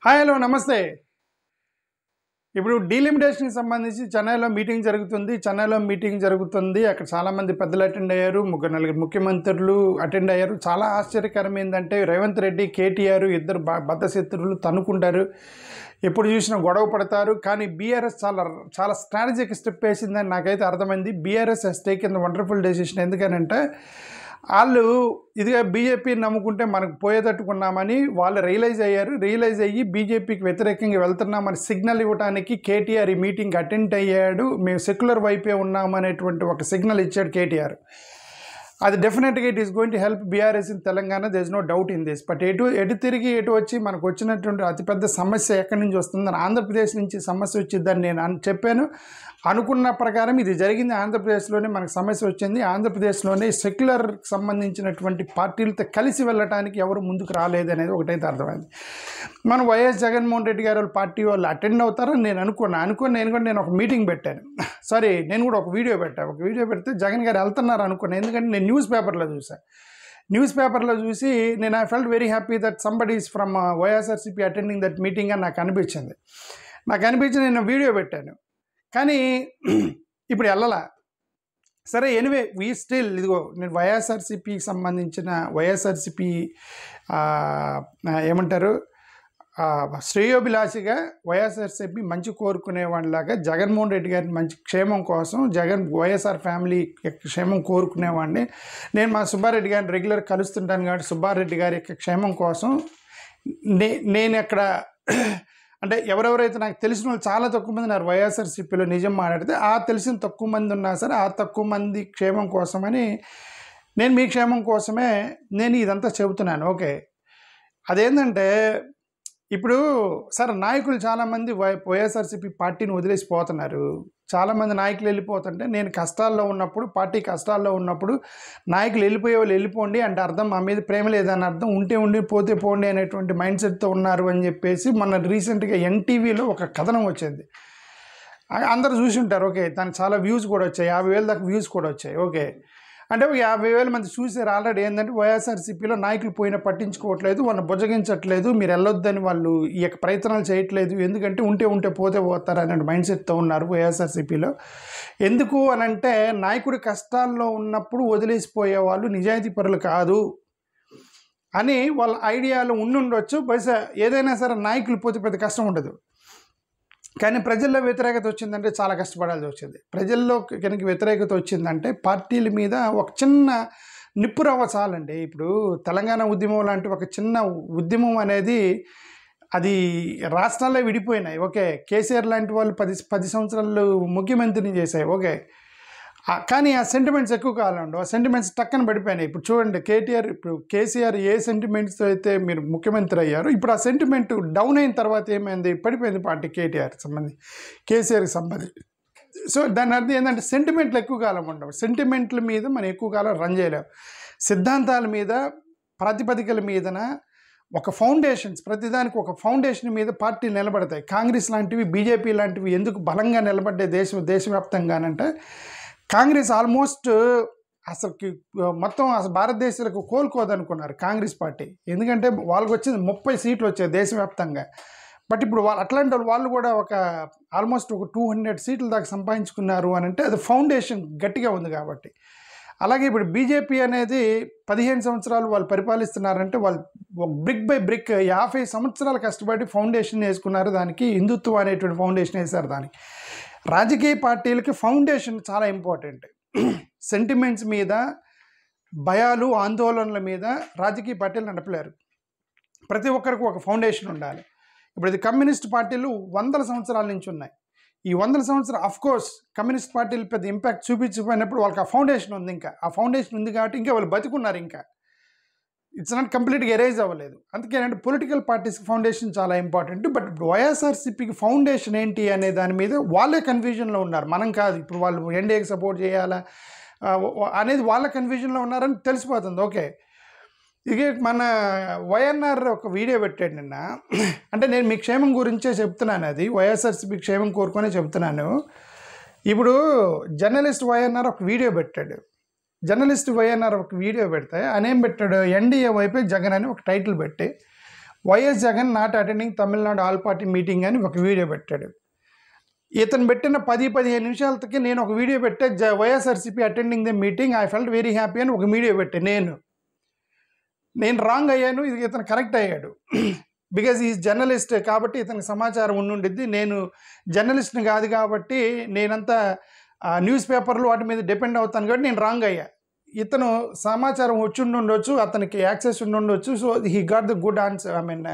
Hi hello నమస్తే. ఇప్పుడు డీలిమిటేషన్కి సంబంధించి చెన్నైలో మీటింగ్ జరుగుతుంది. అక్కడ చాలామంది పెద్దలు అటెండ్ అయ్యారు. నలుగురు ముఖ్యమంత్రులు అటెండ్ అయ్యారు. చాలా ఆశ్చర్యకరం ఏంటంటే రేవంత్ రెడ్డి, కేటీఆర్ ఇద్దరు బద్ధశత్రులు తన్నుకుంటారు. ఎప్పుడు చూసినా గొడవ పడతారు. కానీ బీఆర్ఎస్ చాలా స్ట్రాటజిక్ స్టెప్ వేసిందని నాకైతే అర్థమైంది. BRS has taken the wonderful decision. ఎందుకనంటే వాళ్ళు ఇదిగా బీజేపీని నమ్ముకుంటే మనకు పోయేటట్టుకున్నామని వాళ్ళు రియలైజ్ అయ్యి బీజేపీకి వ్యతిరేకంగా వెళ్తున్నామని సిగ్నల్ ఇవ్వడానికి కేటీఆర్ ఈ మీటింగ్ అటెండ్ అయ్యాడు. మేము సెక్యులర్ వైపే ఉన్నామనేటువంటి ఒక సిగ్నల్ ఇచ్చాడు కేటీఆర్. అది డెఫినెట్గా it is going to help BRS in Telangana. There is no doubt in this. But ఎటు తిరిగి వచ్చి మనకు వచ్చినటువంటి అతిపెద్ద సమస్య ఎక్కడి నుంచి వస్తుందని, ఆంధ్రప్రదేశ్ నుంచి సమస్య వచ్చిందని నేను చెప్పాను. అనుకున్న ప్రకారం ఇది జరిగింది. ఆంధ్రప్రదేశ్లోనే మనకు సమస్య వచ్చింది. ఆంధ్రప్రదేశ్లోనే సెక్యులర్కి సంబంధించినటువంటి పార్టీలతో కలిసి వెళ్ళడానికి ఎవరు ముందుకు రాలేదు అనేది ఒకటైతే అర్థమైంది. మనం వైఎస్ జగన్మోహన్ రెడ్డి గారు వాళ్ళ పార్టీ వాళ్ళు అటెండ్ అవుతారని నేను నేను ఒక మీటింగ్ పెట్టాను. నేను కూడా ఒక వీడియో పెడితే జగన్ గారు వెళ్తున్నారు అనుకున్నాను. ఎందుకంటే నేను న్యూస్ పేపర్లో చూసి నేను I felt very happy that somebody is from YSRCP attending that meeting అని నాకు అనిపించి నేను వీడియో పెట్టాను. కానీ ఇప్పుడు వెళ్ళలా. సరే, ఎనివే వీ స్టిల్ ఇదిగో నేను వైఎస్ఆర్సీపీకి సంబంధించిన ఏమంటారు శ్రేయోభిలాషిగా వైఎస్ఆర్సీపీ మంచి కోరుకునేవాడిలాగా జగన్మోహన్ రెడ్డి గారి మంచి క్షేమం కోసం వైఎస్ఆర్ ఫ్యామిలీ క్షేమం కోరుకునేవాడిని. నేను మా సుబ్బారెడ్డి గారిని రెగ్యులర్ కలుస్తుంటాను కాబట్టి సుబ్బారెడ్డి గారి యొక్క క్షేమం కోసం నేను అక్కడ అంటే ఎవరెవరైతే నాకు తెలిసిన వాళ్ళు చాలా తక్కువ మంది ఉన్నారు వైఎస్ఆర్సీపీలో. నిజం మాట్లాడితే ఆ తెలిసిన తక్కువ మంది ఉన్నా సరే ఆ తక్కువ మంది క్షేమం కోసమని నేను మీ క్షేమం కోసమే నేను ఇదంతా చెబుతున్నాను. ఓకే, అదేంటంటే ఇప్పుడు సరే నాయకులు చాలామంది వైఎస్ఆర్సీపీ పార్టీని వదిలేసిపోతున్నారు. చాలామంది నాయకులు వెళ్ళిపోతుంటే నేను పార్టీ కష్టాల్లో ఉన్నప్పుడు నాయకులు వెళ్ళిపోయే వాళ్ళు వెళ్ళిపోండి అంటే అర్థం మా మీద ప్రేమ లేదని అర్థం, ఉండి పోతే పోండి అనేటువంటి మైండ్ సెట్తో ఉన్నారు అని చెప్పేసి మొన్న రీసెంట్గా ఎన్టీవీలో ఒక కథనం వచ్చింది. అందరూ చూసి ఉంటారు. ఓకే, దానికి చాలా వ్యూస్ కూడా వచ్చాయి. 50,000 దాకా వ్యూస్ కూడా వచ్చాయి. ఓకే, అంటే 50,000 మంది చూసారు ఆల్రెడీ. ఏంటంటే వైఎస్ఆర్సీపీలో నాయకులు పోయినా పట్టించుకోవట్లేదు, వాళ్ళని బుజ్జగించట్లేదు, మీరు వెళ్ళొద్దని వాళ్ళు ఈ యొక్క ప్రయత్నాలు చేయట్లేదు. ఎందుకంటే ఉంటే పోతారు అనే మైండ్ సెట్తో ఉన్నారు వైఎస్ఆర్సీపీలో. ఎందుకు అనంటే నాయకుడి కష్టాల్లో ఉన్నప్పుడు వదిలేసిపోయే వాళ్ళు నిజాయితీ పరులు కాదు అని వాళ్ళ ఐడియాలో ఉండుండొచ్చు. బహుశా ఏదైనా సరే నాయకులు పోతే పెద్ద కష్టం ఉండదు. కానీ ప్రజల్లో వ్యతిరేకత వచ్చిందంటే చాలా కష్టపడాల్సి వచ్చింది. ప్రజల్లో కనుక వ్యతిరేకత వచ్చిందంటే పార్టీల మీద ఒక చిన్న నిప్పురవ్వ చాలండి. ఇప్పుడు తెలంగాణ ఉద్యమం లాంటి ఒక చిన్న ఉద్యమం అనేది అది రాష్ట్రాల్లో విడిపోయినాయి. ఓకే, కేసీఆర్ లాంటి వాళ్ళు 10 సంవత్సరాలు ముఖ్యమంత్రిని చేశాయి. ఓకే, కానీ ఆ సెంటిమెంట్స్ ఎక్కువ కాలం ఉండవు. ఆ సెంటిమెంట్స్ టక్కన పడిపోయినాయి. ఇప్పుడు చూడండి కేసీఆర్ ఏ సెంటిమెంట్స్తో అయితే మీరు ముఖ్యమంత్రి అయ్యారు, ఇప్పుడు ఆ సెంటిమెంట్ డౌన్ అయిన తర్వాత ఏమైంది, పడిపోయింది పార్టీ కేసీఆర్కి సంబంధించి. సో దాని అర్థం ఏంటంటే సెంటిమెంట్లు ఎక్కువ కాలం ఉండవు. సెంటిమెంట్ల మీద మనం ఎక్కువ కాలం రన్ చేయలేము. సిద్ధాంతాల మీద, ప్రాతిపదికల మీదన ఒక ప్రతిదానికి ఒక ఫౌండేషన్ మీద పార్టీలు నిలబడతాయి. కాంగ్రెస్ లాంటివి, బీజేపీ లాంటివి ఎందుకు బలంగా నిలబడ్డే దేశవ్యాప్తంగానంటే కాంగ్రెస్ ఆల్మోస్ట్ మొత్తం భారతదేశాలకు కోలుకోదనుకున్నారు కాంగ్రెస్ పార్టీ. ఎందుకంటే వాళ్ళకి వచ్చింది 30 సీట్లు వచ్చాయి దేశవ్యాప్తంగా. బట్ ఇప్పుడు అట్లాంటి వాళ్ళు కూడా ఆల్మోస్ట్ ఒక 200 సీట్ల దాకా సంపాదించుకున్నారు అని అంటే అది ఫౌండేషన్ గట్టిగా ఉంది కాబట్టి. అలాగే ఇప్పుడు బీజేపీ అనేది 15 సంవత్సరాలు వాళ్ళు పరిపాలిస్తున్నారంటే వాళ్ళు బ్రిక్ బై బ్రిక్ 50 సంవత్సరాలు కష్టపడి ఫౌండేషన్ వేసుకున్నారు. దానికి హిందుత్వం అనేటువంటి ఫౌండేషన్ వేశారు. దానికి రాజకీయ పార్టీలకి ఫౌండేషన్ చాలా ఇంపార్టెంట్. సెంటిమెంట్స్ మీద, భయాలు, ఆందోళనల మీద రాజకీయ పార్టీలు నడపలేరు. ప్రతి ఒక్కరికి ఒక ఫౌండేషన్ ఉండాలి. ఇప్పుడు ఇది కమ్యూనిస్ట్ పార్టీలు 100 సంవత్సరాల నుంచి ఉన్నాయి. ఈ 100 సంవత్సరాలు అఫ్కోర్స్ కమ్యూనిస్ట్ పార్టీలు పెద్ద ఇంపాక్ట్ చూపించకపోయినప్పుడు వాళ్ళకి ఆ ఫౌండేషన్ ఉంది. ఆ ఫౌండేషన్ ఉంది కాబట్టి ఇంకా వాళ్ళు బతుకున్నారు. ఇంకా ఇట్స్ నాట్ కంప్లీట్గా ఎరేజ్ అవ్వలేదు. అందుకేనంటే పొలిటికల్ పార్టీస్కి ఫౌండేషన్ చాలా ఇంపార్టెంట్. బట్ వైఎస్ఆర్సీపీకి ఫౌండేషన్ ఏంటి అనే దాని మీద వాళ్ళే కన్ఫ్యూజన్లో ఉన్నారు. మనం కాదు. ఇప్పుడు వాళ్ళు ఎన్డీఏకి సపోర్ట్ చేయాలా అనేది వాళ్ళ కన్ఫ్యూజన్లో ఉన్నారని తెలిసిపోతుంది. ఓకే, ఇక మన వైఎన్ఆర్ ఒక వీడియో పెట్టాడు నిన్న. అంటే నేను మీ క్షేమం గురించే చెప్తున్నాను, అది వైఎస్ఆర్సీపీ క్షేమం కోరుకునే చెప్తున్నాను. ఇప్పుడు జర్నలిస్ట్ వైఎన్ఆర్ ఒక వీడియో పెట్టాడు. జర్నలిస్ట్ వైఎన్ఆర్ ఒక వీడియో పెడితే ఆయన ఏం పెట్టాడు, ఎన్డీఏ వైపే జగన్ అని ఒక టైటిల్ పెట్టి YS Jagan not attending Tamil Nadu all party meeting అని ఒక వీడియో పెట్టాడు. ఇతను పెట్టిన 10-15 నిమిషాలకి నేను ఒక వీడియో పెట్టే YSRCP attending the meeting, I felt very happy అని ఒక వీడియో పెట్టాను. నేను రాంగ్ అయ్యాను, ఇతను కరెక్ట్ అయ్యాడు. బికాజ్ ఈ జర్నలిస్ట్ కాబట్టి ఇతనికి సమాచారం ఉండుండిద్ది. నేను జర్నలిస్ట్ని కాదు కాబట్టి నేనంతా న్యూస్ పేపర్లు వాటి మీద డిపెండ్ అవుతాను కాబట్టి నేను రాంగ్ అయ్యా. ఇతను సమాచారం వచ్చి ఉండొచ్చు, అతనికి యాక్సెస్ ఉండొచ్చు. So he got the good answer, I mean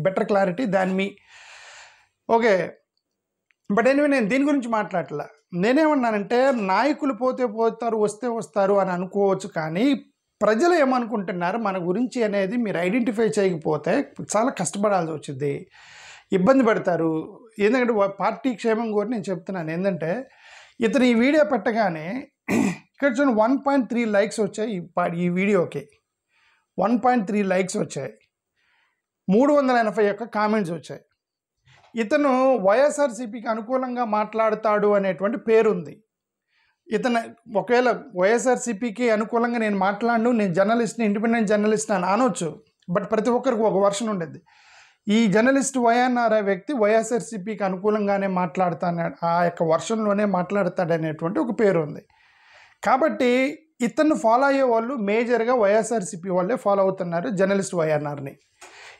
better clarity than me. Okay, but anyway నేను దీని గురించి మాట్లాడలే. నేనేమన్నానంటే నాయకులు పోతే పోతారు, వస్తే వస్తారు అని అనుకోవచ్చు, కానీ ప్రజలు ఏమనుకుంటున్నారు మన గురించి అనేది మీరు ఐడెంటిఫై చేయకపోతే చాలా కష్టపడాల్సి వచ్చింది, ఇబ్బంది పడతారు. ఎందుకంటే పార్టీ క్షేమం కూడా నేను చెప్తున్నాను. ఏంటంటే ఇతను ఈ వీడియో పెట్టగానే ఇక్కడ చూడండి 1.3 లైక్స్ వచ్చాయి ఈ వీడియోకి. 1.3 లైక్స్ వచ్చాయి, 381 కామెంట్స్ వచ్చాయి. ఇతను వైఎస్ఆర్సీపీకి అనుకూలంగా మాట్లాడతాడు అనేటువంటి పేరుంది. ఇతను ఒకవేళ వైఎస్ఆర్సీపీకి అనుకూలంగా నేను మాట్లాడను, నేను జర్నలిస్ట్ని, ఇండిపెండెంట్ జర్నలిస్ట్ అని అనొచ్చు. బట్ ప్రతి ఒక్కరికి ఒక వర్షన్ ఉండేది. ఈ జర్నలిస్ట్ వైఎన్ఆర్ వ్యక్తి వైఎస్ఆర్సీపీకి అనుకూలంగానే మాట్లాడతాను, ఆ యొక్క వర్షన్లోనే మాట్లాడతాడనేటువంటి ఒక పేరు ఉంది. కాబట్టి ఇతన్ని ఫాలో అయ్యే వాళ్ళు మేజర్గా వైఎస్ఆర్సీపీ వాళ్ళే ఫాలో అవుతున్నారు జర్నలిస్ట్ వైఎన్ఆర్ని.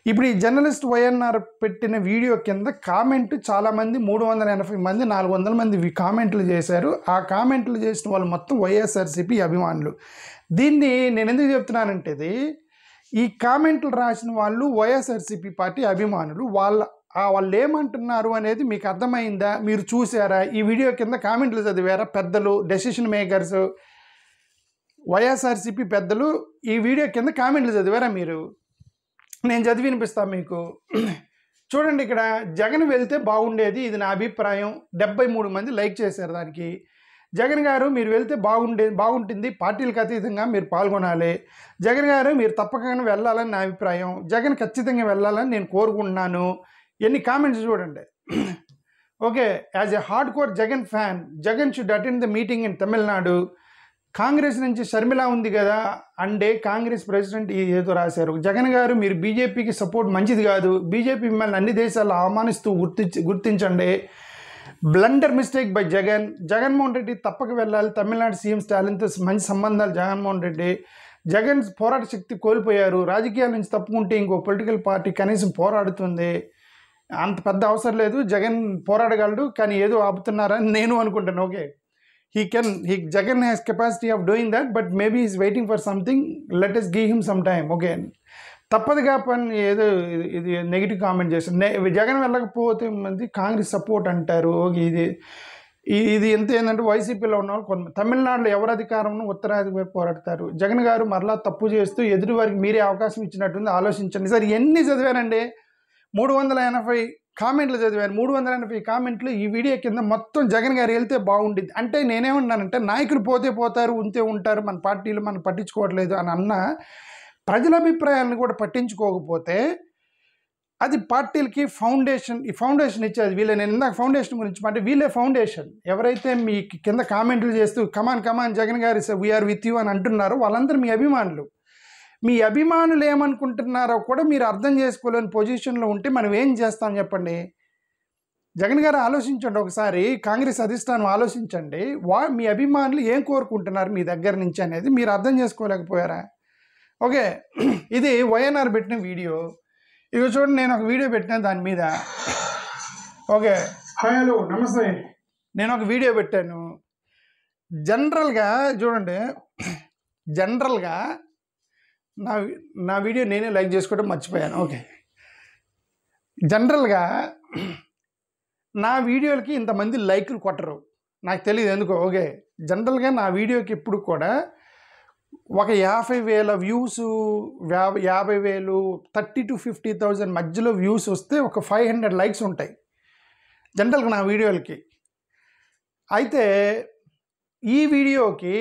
ఇప్పుడు ఈ జర్నలిస్ట్ వైఎన్ఆర్ పెట్టిన వీడియో కింద కామెంట్ చాలామంది 380 మంది 400 మంది కామెంట్లు చేశారు. ఆ కామెంట్లు చేసిన వాళ్ళు మొత్తం వైఎస్ఆర్సీపీ అభిమానులు. దీన్ని నేను ఎందుకు చెప్తున్నానంటే ఈ కామెంట్లు రాసిన వాళ్ళు వైఎస్ఆర్సీపీ పార్టీ అభిమానులు. వాళ్ళు ఏమంటున్నారు అనేది మీకు అర్థమైందా? మీరు చూసారా? ఈ వీడియో కింద కామెంట్లు చదివారా? పెద్దలు, డెసిషన్ మేకర్స్, వైఎస్ఆర్సీపీ పెద్దలు ఈ వీడియో కింద కామెంట్లు చదివారా మీరు? నేను చదివి వినిపిస్తాను మీకు. చూడండి, ఇక్కడ జగన్ వెళ్తే బాగుండేది, ఇది నా అభిప్రాయం. 73 మంది లైక్ చేశారు దానికి. జగన్ గారు మీరు వెళ్తే బాగుంటుంది, పార్టీలకు అతీతంగా మీరు పాల్గొనాలి. జగన్ గారు మీరు తప్పకుండా వెళ్ళాలని నా అభిప్రాయం. జగన్ ఖచ్చితంగా వెళ్ళాలని నేను కోరుకుంటున్నాను. ఎన్ని కామెంట్స్ చూడండి. Okay, as a hard core Jagan fan, Jagan should attend the meeting in Tamil Nadu. Congress నుంచి షర్మిల ఉంది కదా అంటే కాంగ్రెస్ ప్రెసిడెంట్ ఏదో రాశారు. జగన్ గారు మీరు బీజేపీకి సపోర్ట్ మంచిది కాదు, బీజేపీ మిమ్మల్ని అన్ని దేశాల్లో అవమానిస్తూ గుర్తించండి. Blunder mistake by Jaganmohan Reddy తప్పక వెళ్ళాలి. తమిళనాడు సీఎం స్టాలిన్తో మంచి సంబంధాలు జగన్మోహన్ రెడ్డి. జగన్ పోరాట శక్తి కోల్పోయారు, రాజకీయాల నుంచి తప్పుకుంటే ఇంకో పొలిటికల్ పార్టీ కనీసం పోరాడుతుంది. అంత పెద్ద అవసరం లేదు, జగన్ పోరాడగలడు, కానీ ఏదో ఆపుతున్నారని నేను అనుకుంటాను. Okay, Jagan has capacity of doing that, but maybe he's waiting for something. Let us give him some time. Okay, తప్పదుగా పని ఏదో ఇది నెగిటివ్ కామెంట్ చేస్తారు. జగన్ వెళ్ళకపోతే మంది కాంగ్రెస్ సపోర్ట్ అంటారు. ఇది ఎంత ఏంటంటే వైసీపీలో ఉన్న వాళ్ళు కొంత తమిళనాడులో ఎవరు అధికారంలో ఉత్తరాది వైపు పోరాడతారు. జగన్ గారు మరలా తప్పు చేస్తూ ఎదురు వారికి మీరే అవకాశం ఇచ్చినట్టుంది, ఆలోచించండి. సార్ ఎన్ని చదివానండి? 380 కామెంట్లు చదివాను. 380 కామెంట్లు ఈ వీడియో కింద మొత్తం జగన్ గారు వెళ్తే బాగుండేది. అంటే నేనేమన్నానంటే నాయకులు పోతే పోతారు, ఉంటే ఉంటారు, మన పార్టీలు మనం పట్టించుకోవట్లేదు అని అన్న ప్రజల అభిప్రాయాలను కూడా పట్టించుకోకపోతే అది పార్టీలకి ఫౌండేషన్ ఇచ్చేది వీళ్ళే. నేను ఇందాక ఫౌండేషన్ గురించి అంటే వీళ్ళే ఫౌండేషన్. ఎవరైతే మీ కింద కామెంట్లు చేస్తూ కమాన్ జగన్ గారు వీఆర్ విత్ యూ అని అంటున్నారో వాళ్ళందరూ మీ అభిమానులు. మీ అభిమానులు ఏమనుకుంటున్నారో కూడా మీరు అర్థం చేసుకోలేని పొజిషన్లో ఉంటే మనం ఏం చేస్తాం చెప్పండి? జగన్ గారు ఆలోచించండి ఒకసారి, కాంగ్రెస్ అధిష్టానం ఆలోచించండి. మీ అభిమానులు ఏం కోరుకుంటున్నారు మీ దగ్గర నుంచి అనేది మీరు అర్థం చేసుకోలేకపోయారా? ఓకే, ఇది వైఎన్ఆర్ పెట్టిన వీడియో. ఇక చూడండి, నేను ఒక వీడియో పెట్టిన దాని మీద. ఓకే, హలో నమస్తే, నేను ఒక వీడియో పెట్టాను. జనరల్గా చూడండి, జనరల్గా నా వీడియో నేనే లైక్ చేసుకోవడం మర్చిపోయాను. ఓకే, జనరల్గా నా వీడియోలకి ఇంతమంది లైకులు కొట్టరు, నాకు తెలియదు ఎందుకో. ఓకే, జనరల్గా నా వీడియోకి ఇప్పుడు కూడా ఒక 50,000 వ్యూస్, 50,000, 30,000 to 50,000 మధ్యలో వ్యూస్ వస్తే ఒక 500 లైక్స్ ఉంటాయి జనరల్గా నా వీడియోలకి. అయితే ఈ వీడియోకి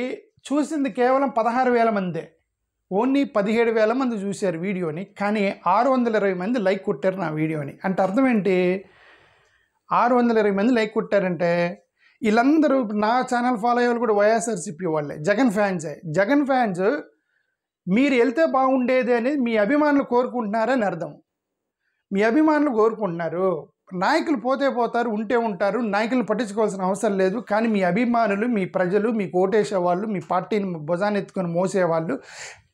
చూసింది కేవలం 16,000 మందే, ఓన్లీ 17,000 మంది చూశారు వీడియోని, కానీ 620 మంది లైక్ కొట్టారు నా వీడియోని. అంటే అర్థం ఏంటి? 620 మంది లైక్ కొట్టారంటే వీళ్ళందరూ నా ఛానల్ ఫాలో అయ్యే వాళ్ళు కూడా వైఎస్ఆర్సీపీ వాళ్ళే, జగన్ ఫ్యాన్సే. జగన్ ఫ్యాన్స్ మీరు వెళ్తే బాగుండేది అనేది మీ అభిమానులు కోరుకుంటున్నారని అర్థం. మీ అభిమానులు కోరుకుంటున్నారు. నాయకులు పోతే పోతారు, ఉంటే ఉంటారు. నాయకులను పట్టించుకోవాల్సిన అవసరం లేదు. కానీ మీ అభిమానులు, మీ ప్రజలు, మీకు ఓటేసేవాళ్ళు, మీ పార్టీని భుజాన్ని ఎత్తుకొని మోసేవాళ్ళు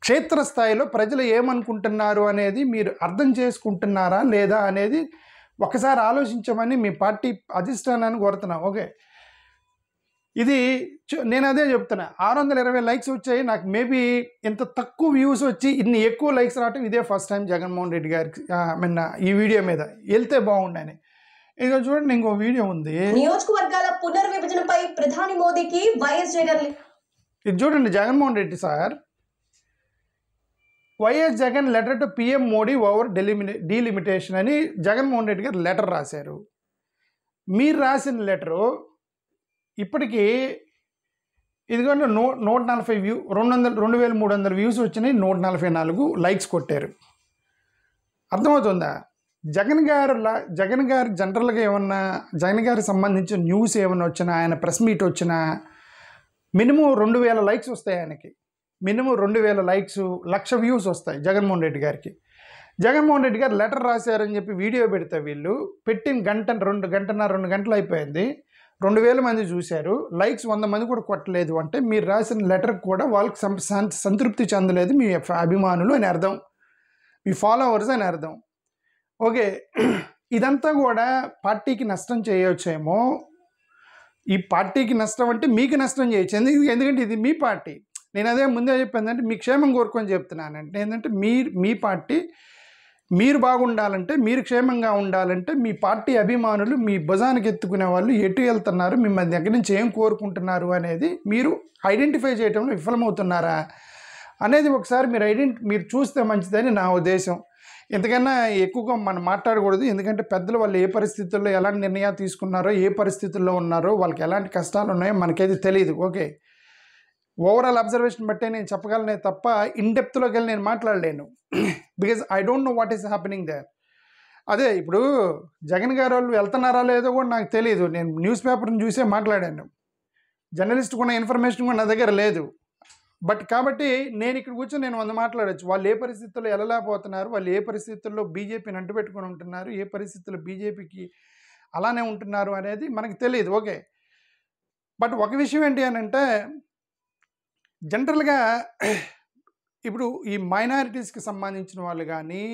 క్షేత్రస్థాయిలో ప్రజలు ఏమనుకుంటున్నారు అనేది మీరు అర్థం చేసుకుంటున్నారా లేదా అనేది ఒకసారి ఆలోచించమని మీ పార్టీ అధిష్టానాన్ని కోరుతున్నాం. ఓకే, ఇది నేను అదే చెప్తున్నా. 620 లైక్స్ వచ్చాయి. నాకు మేబీ ఇంత తక్కువ వ్యూస్ వచ్చి ఇన్ని ఎక్కువ లైక్స్ రావటం ఇదే ఫస్ట్ టైం జగన్మోహన్ రెడ్డి గారికి. ఈ వీడియో మీద వెళ్తే బాగుండని. ఇక చూడండి, ఇంకో వీడియో ఉంది. నియోజకవర్గాల పునర్విభజనపై ప్రధాని మోదీకి వైఎస్ జగన్. ఇది చూడండి, Jaganmohan Reddy sir, YS Jagan letter to PM Modi over delimitation అని జగన్మోహన్ రెడ్డి గారు లెటర్ రాశారు. మీరు రాసిన లెటరు ఇప్పటికీ ఇదిగోండి 140 వ్యూ 2300 వ్యూస్ వచ్చినాయి, 144 లైక్స్ కొట్టారు. అర్థమవుతుందా? జగన్ గారు జనరల్గా ఏమన్నా జగన్ గారికి సంబంధించిన న్యూస్ ఏమన్నా వచ్చినా, ఆయన ప్రెస్ మీట్ వచ్చినా మినిమం 2000 లైక్స్ వస్తాయి. ఆయనకి మినిమం 2000 లైక్స్, 1,00,000 వ్యూస్ వస్తాయి జగన్మోహన్ రెడ్డి గారికి. జగన్మోహన్ రెడ్డి గారు లెటర్ రాశారని చెప్పి వీడియో పెడితే వీళ్ళు పెట్టిన గంటన్నర 2 గంటలు అయిపోయింది. 2000 మంది చూశారు. లైక్స్ 100 మంది కూడా కొట్టలేదు అంటే మీరు రాసిన లెటర్ కూడా వాళ్ళకి సంతృప్తి చెందలేదు మీ అభిమానులు అని అర్థం, మీ ఫాలోవర్స్ అని అర్థం. ఓకే, ఇదంతా కూడా పార్టీకి నష్టం చేయవచ్చేమో. ఈ పార్టీకి నష్టం అంటే మీకు నష్టం చేయొచ్చు. ఎందుకంటే ఇది మీ పార్టీ. నేను అదే ముందే చెప్పిందంటే మీ క్షేమం కోరుకొని చెప్తున్నానంటే ఏంటంటే మీ పార్టీ మీరు బాగుండాలంటే, మీరు క్షేమంగా ఉండాలంటే మీ పార్టీ అభిమానులు మీ భుజానికి ఎత్తుకునే వాళ్ళు ఎటు వెళ్తున్నారు, మిమ్మల్ని దగ్గర నుంచి ఏం కోరుకుంటున్నారు అనేది మీరు ఐడెంటిఫై చేయడంలో విఫలమవుతున్నారా అనేది ఒకసారి మీరు చూస్తే మంచిదని నా ఉద్దేశం. ఎంతకన్నా ఎక్కువగా మనం మాట్లాడకూడదు. ఎందుకంటే పెద్దలు వాళ్ళు ఏ పరిస్థితుల్లో ఎలాంటి నిర్ణయాలు తీసుకున్నారో, ఏ పరిస్థితుల్లో ఉన్నారో, వాళ్ళకి ఎలాంటి కష్టాలు ఉన్నాయో మనకైతే తెలియదు. ఓకే, ఓవరాల్ అబ్జర్వేషన్ బట్టే నేను చెప్పగలనే తప్ప ఇన్డెప్త్లోకి వెళ్ళి నేను మాట్లాడలేను. Because I don't know what is happening there. అదే ఇప్పుడు జగన్ గారు వాళ్ళు వెళ్తున్నారా లేదో కూడా నాకు తెలియదు. నేను న్యూస్ పేపర్ని చూసే మాట్లాడాను. జర్నలిస్ట్ ఉన్న ఇన్ఫర్మేషన్ కూడా నా దగ్గర లేదు. బట్ కాబట్టి నేను ఇక్కడ కూర్చొని నేను 100 మాట్లాడచ్చు. వాళ్ళు ఏ పరిస్థితుల్లో వెళ్ళలేకపోతున్నారు, వాళ్ళు ఏ పరిస్థితుల్లో బీజేపీని అంటుపెట్టుకొని ఉంటున్నారు, ఏ పరిస్థితుల్లో బీజేపీకి అలానే ఉంటున్నారు అనేది మనకు తెలియదు. ఓకే, బట్ ఒక విషయం ఏంటి అని అంటే జనరల్గా ఇప్పుడు ఈ మైనారిటీస్కి సంబంధించిన వాళ్ళు కానీ,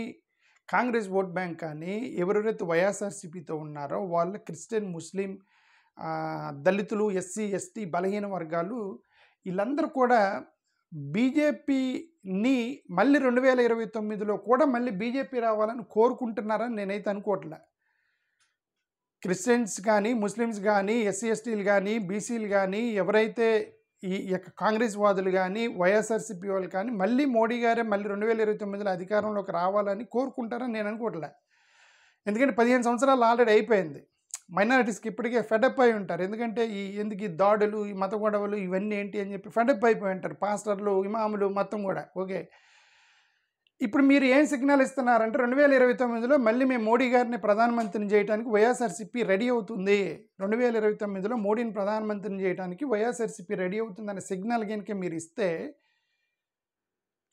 కాంగ్రెస్ ఓట్ బ్యాంక్ కానీ, ఎవరెవరైతే వైఎస్ఆర్సీపీతో ఉన్నారో వాళ్ళు క్రిస్టియన్, ముస్లిం, దళితులు, ఎస్సీ, ఎస్టీ, బలహీన వర్గాలు వీళ్ళందరూ కూడా బీజేపీని మళ్ళీ 2029లో కూడా మళ్ళీ బీజేపీ రావాలని కోరుకుంటున్నారని నేనైతే అనుకోవట్లే. క్రిస్టియన్స్ కానీ, ముస్లిమ్స్ కానీ, ఎస్సీ, ఎస్టీలు కానీ, బీసీలు కానీ, ఎవరైతే ఈ యొక్క కాంగ్రెస్ వాదులు కానీ, వైఎస్ఆర్సీపీ వాళ్ళు కానీ మళ్ళీ మోడీ గారే మళ్ళీ 2029లో అధికారంలోకి రావాలని కోరుకుంటారని నేను అనుకోవట్లే. ఎందుకంటే 15 సంవత్సరాలు ఆల్రెడీ అయిపోయింది. మైనారిటీస్కి ఇప్పటికే ఫెడప్ అయి ఉంటారు. ఎందుకంటే ఎందుకు ఈ దాడులు, ఈ మత గొడవలు ఇవన్నీ ఏంటి అని చెప్పి ఫెడప్ అయిపోయి ఉంటారు పాస్టర్లు, ఇమాములు మొత్తం కూడా. ఓకే, ఇప్పుడు మీరు ఏం సిగ్నల్ ఇస్తున్నారంటే 2029లో మళ్ళీ మేము మోడీ గారిని ప్రధానమంత్రిని చేయడానికి వైఎస్ఆర్సీపీ రెడీ అవుతుంది, 2029లో మోడీని ప్రధానమంత్రిని చేయడానికి వైఎస్ఆర్సీపీ రెడీ అవుతుందనే సిగ్నల్ కనుక మీరు ఇస్తే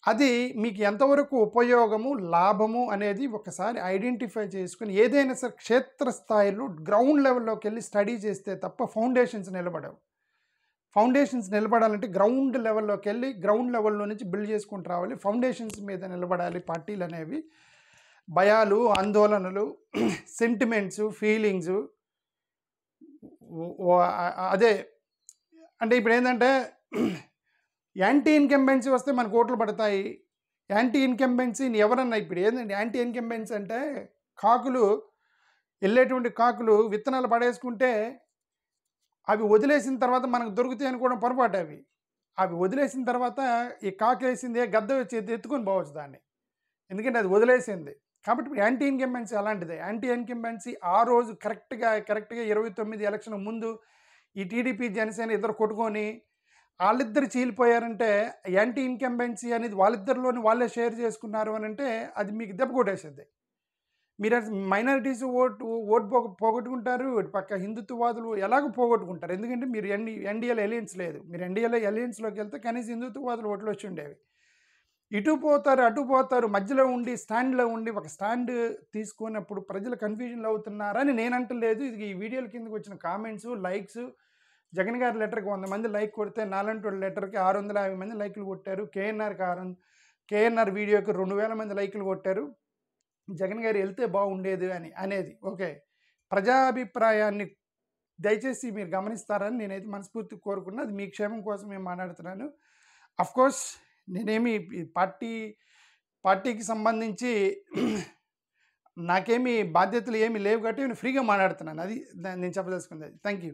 అది మీకు ఎంతవరకు ఉపయోగము, లాభము అనేది ఒకసారి ఐడెంటిఫై చేసుకుని ఏదైనా సరే క్షేత్రస్థాయిలో గ్రౌండ్ లెవెల్లోకి వెళ్ళి స్టడీ చేస్తే తప్ప ఫౌండేషన్స్ నిలబడవు. ఫౌండేషన్స్ నిలబడాలంటే గ్రౌండ్ లెవెల్లోకి వెళ్ళి గ్రౌండ్ లెవెల్లో నుంచి బిల్డ్ చేసుకుంటూ రావాలి. ఫౌండేషన్స్ మీద నిలబడాలి పార్టీలు అనేవి. భయాలు, ఆందోళనలు, సెంటిమెంట్స్, ఫీలింగ్స్, అదే అంటే ఇప్పుడు ఏంటంటే యాంటీ ఇన్కంబెన్సీ వస్తే మనకు ఓట్లు పడతాయి. యాంటీ ఇన్కంబెన్సీని ఎవరన్నా ఇప్పుడు ఏంటంటే యాంటీ ఇన్కంబెన్సీ అంటే వెళ్ళేటువంటి కాకులు విత్తనాలు పడేసుకుంటే అవి వదిలేసిన తర్వాత మనకు దొరుకుతాయి అనుకోవడం పొరపాటు. అవి వదిలేసిన తర్వాత ఈ కాకు వేసింది గద్ద వచ్చి ఎత్తుకొని పోవచ్చు దాన్ని, ఎందుకంటే అది వదిలేసింది. కాబట్టి ఇప్పుడు యాంటీ ఇన్కంబెన్సీ అలాంటిదే. యాంటీ ఇన్కంబెన్సీ ఆ రోజు కరెక్ట్గా 29 ఎలక్షన్ ముందు ఈ టీడీపీ, జనసేన ఇద్దరు కొట్టుకొని వాళ్ళిద్దరు చీలిపోయారంటే యాంటీ ఇన్కంబెన్సీ అనేది వాళ్ళిద్దరిలోని వాళ్ళే షేర్ చేసుకున్నారు అని అంటే అది మీకు దెబ్బ కొట్టేసింది. మీరు మైనారిటీస్ ఓటు పోగొట్టుకుంటారు, పక్క హిందుత్వవాదులు ఎలాగో పోగొట్టుకుంటారు. ఎందుకంటే మీరు ఎన్డీఏలో ఎలియన్స్ లేదు. మీరు ఎన్డీఏలో ఎలియన్స్లోకి వెళ్తే కనీసం హిందుత్వవాదులు ఓట్లు వచ్చి ఉండేవి. ఇటు పోతారు, అటు పోతారు, మధ్యలో ఉండి స్టాండ్‌లో ఉండి ఒక స్టాండ్ తీసుకున్నప్పుడు ప్రజలు కన్‌ఫ్యూజన్‌లో అవుతున్నారని నేనంటలేదు. ఇది ఈ వీడియోల కిందకి వచ్చిన కామెంట్స్, లైక్స్. జగన్ గారి లెటర్‌కి 100 మంది లైక్ కొడితే నాలాంటోళ్ళ లెటర్‌కి 650 మంది లైకులు కొట్టారు. కేఎన్ఆర్ వీడియోకి 2000 మంది లైకులు కొట్టారు. జగన్ గారు వెళ్తే బాగుండేది అని అనేది. ఓకే. ప్రజాభిప్రాయాన్ని దయచేసి మీరు గమనిస్తారని నేనైతే మనస్ఫూర్తిగా కోరుకున్నా. అది మీ క్షేమం కోసమే మాట్లాడుతున్నాను. అఫ్‌కోర్స్ నేనేమి ఈ పార్టీకి సంబంధించి నాకేమి బాధ్యతలు ఏమి లేవు కాబట్టి నేను ఫ్రీగా మాట్లాడుతున్నాను. అది నేను చెప్పదలుచుకుంది. Thank you.